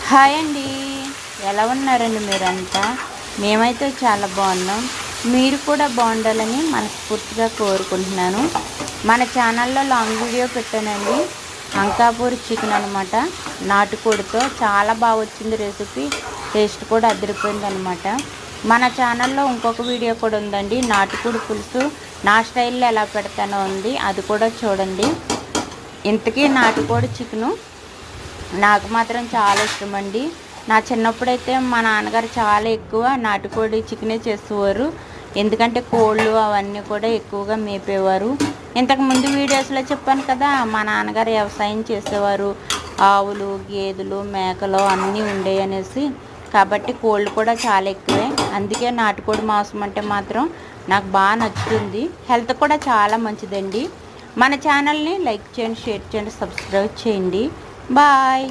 Hi అండి, ఎలా ఉన్నారండి మీరంతా? మేమైతే చాలా బాగున్నాం. మీరు కూడా బాగుండాలని మనస్ఫూర్తిగా కోరుకుంటున్నాను. మన ఛానల్లో లాంగ్ వీడియో పెట్టానండి. అంకాపూర్ చికెన్ అనమాట, నాటుకోడితో చాలా బాగా వచ్చింది రెసిపీ. టేస్ట్ కూడా అదిరిపోయింది అనమాట. మన ఛానల్లో ఇంకొక వీడియో కూడా ఉందండి, నాటుకోడి పులుసు నా స్టైల్లో ఎలా పెడతానో ఉంది, అది కూడా చూడండి. ఇంతకీ నాటుకోడి చికెను నాకు మాత్రం చాలా ఇష్టం అండి. నా చిన్నప్పుడైతే మా నాన్నగారు చాలా ఎక్కువ నాటుకోడి చికెనే చేసేవారు. ఎందుకంటే కోళ్ళు అవన్నీ కూడా ఎక్కువగా మేపేవారు. ఇంతకుముందు వీడియోస్లో చెప్పాను కదా, మా నాన్నగారు వ్యవసాయం చేసేవారు. ఆవులు, గేదెలు, మేకలు అన్నీ ఉండేవి అనేసి. కాబట్టి కోళ్ళు కూడా చాలా ఎక్కువే. అందుకే నాటుకోడి మాంసం అంటే మాత్రం నాకు బాగా నచ్చుతుంది. హెల్త్ కూడా చాలా మంచిదండి. మన ఛానల్ని లైక్ చేయండి, షేర్ చేయండి, సబ్స్క్రైబ్ చేయండి. బాయ్.